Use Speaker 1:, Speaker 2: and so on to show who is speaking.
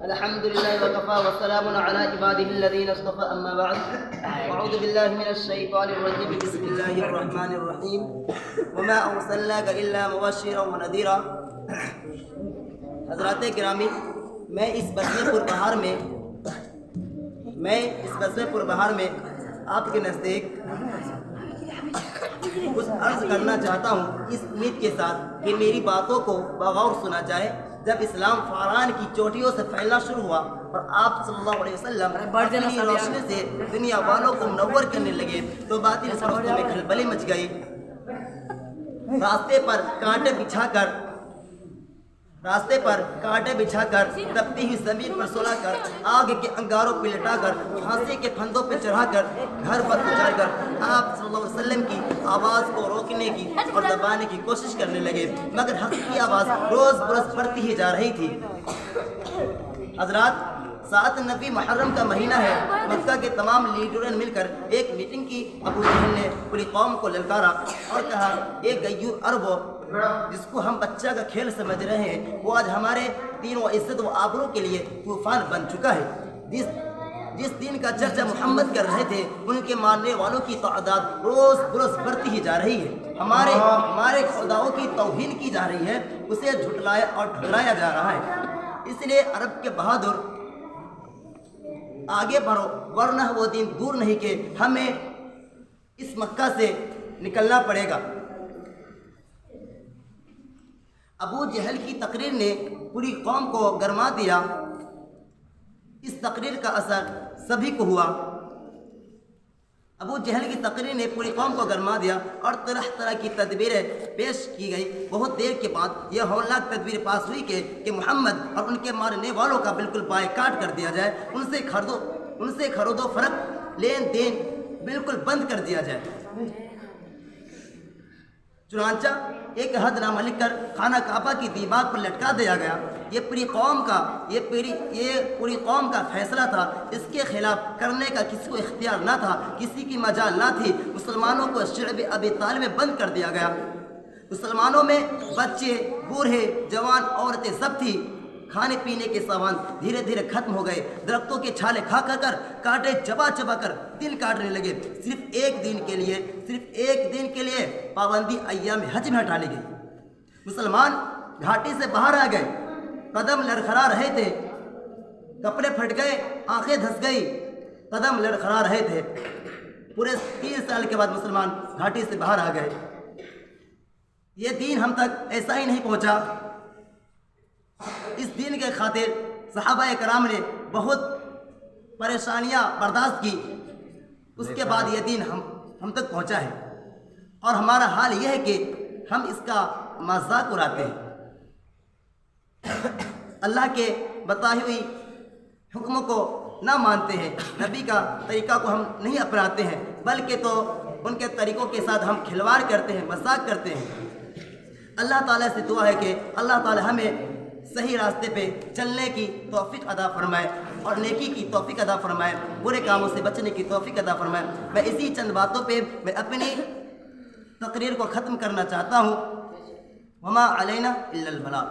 Speaker 1: الحمد لله وكفى وسلام على عباده الذين اصطفى أما بعد أعوذ بالله من الشيطان الرجيم بسم الله الرحمن الرحيم وما أرسلناك إلا مبشرا ونذيرا. حضرات گرامی، میں اس بسم پر بہار میں آپ کے نزدیک کچھ عرض کرنا چاہتا ہوں، اس امید کے ساتھ کہ میری باتوں کو بغور سنا جائے. جب اسلام فاران کی چوٹیوں سے پھیلنا شروع ہوا اور آپ صلی اللہ علیہ وسلم اپنی روشنی سے دنیا والوں کو منور کرنے لگے تو باطل پرستوں میں کھلبلی مچ گئی. راستے پر کانٹے بچھا کر تپتی ہوئی زمین پر سلا کر آگ کے انگاروں پہ لٹا کر پھانسی کے پھندوں پہ چڑھا کر گھر پر اجاڑ کر آپ صلی اللہ علیہ وسلم کی آواز کو روکنے کی اور دبانے کی کوشش کرنے لگے، مگر حق کی آواز روز برس بڑھتی ہی جا رہی تھی. حضرات، 7 نبی محرم کا مہینہ ہے. مکہ کے تمام لیڈروں نے مل کر ایک میٹنگ کی. ابو جہل نے پوری قوم کو للکارا اور کہا، ایک غیور عرب جس کو ہم بچہ کا کھیل سمجھ رہے ہیں، وہ آج ہمارے دین و عزت و آبرو کے لیے طوفان بن چکا ہے. جس دین کا چرچا محمد کر رہے تھے، ان کے ماننے والوں کی تعداد روز بروز بڑھتی ہی جا رہی ہے. ہمارے خداؤں کی توہین کی جا رہی ہے، اسے جھٹلایا اور ڈھلایا جا رہا ہے. اس لیے عرب کے بہادر آگے بڑھو، ورنہ وہ دن دور نہیں کہ ہمیں اس مکہ سے نکلنا پڑے گا. ابو جہل کی تقریر نے پوری قوم کو گرما دیا. اس تقریر کا اثر سبھی کو ہوا. ابو جہل کی تقریر نے پوری قوم کو گرما دیا اور طرح طرح کی تدبیریں پیش کی گئی. بہت دیر کے بعد یہ ہولناک تدبیر پاس ہوئی کہ محمد اور ان کے ماننے والوں کا بالکل بائیکاٹ کر دیا جائے. ان سے خرید و فروخت، لین دین بالکل بند کر دیا جائے. چنانچہ ایک عہد نامہ لکھ کر خانہ کعبہ کی دیوار پر لٹکا دیا گیا. یہ پوری قوم کا فیصلہ تھا. اس کے خلاف کرنے کا کسی کو اختیار نہ تھا، کسی کی مجال نہ تھی. مسلمانوں کو شعب ابی طالب میں بند کر دیا گیا. مسلمانوں میں بچے، بوڑھے، جوان، عورتیں سب تھی. کھانے پینے کے سامان دھیرے دھیرے ختم ہو گئے. درختوں کے چھالے کھا کر کاٹے چبا کر دل کاٹنے لگے. صرف ایک دن کے لیے پابندی ایام حج میں ہٹا لی گئی. مسلمان گھاٹی سے باہر آ گئے. قدم لڑکھڑا رہے تھے، کپڑے پھٹ گئے، آنکھیں دھس گئی. قدم لڑکھڑا رہے تھے. پورے 3 سال کے بعد مسلمان گھاٹی سے باہر آ گئے. یہ دین ہم تک ایسا ہی نہیں پہنچا. اس دین کے خاطر صحابہ کرام نے بہت پریشانیاں برداشت کی. اس کے بعد یہ دین ہم تک پہنچا ہے. اور ہمارا حال یہ ہے کہ ہم اس کا مذاق اڑاتے ہیں. اللہ کے بتائی ہوئی حکموں کو نہ مانتے ہیں. نبی کا طریقہ کو ہم نہیں اپناتے ہیں، بلکہ تو ان کے طریقوں کے ساتھ ہم کھلواڑ کرتے ہیں، مذاق کرتے ہیں. اللہ تعالیٰ سے دعا ہے کہ اللہ تعالیٰ ہمیں صحیح راستے پہ چلنے کی توفیق عطا فرمائے اور نیکی کی توفیق عطا فرمائے، برے کاموں سے بچنے کی توفیق عطا فرمائے. میں اسی چند باتوں پہ میں اپنی تقریر کو ختم کرنا چاہتا ہوں. وما علینا الا البلاغ.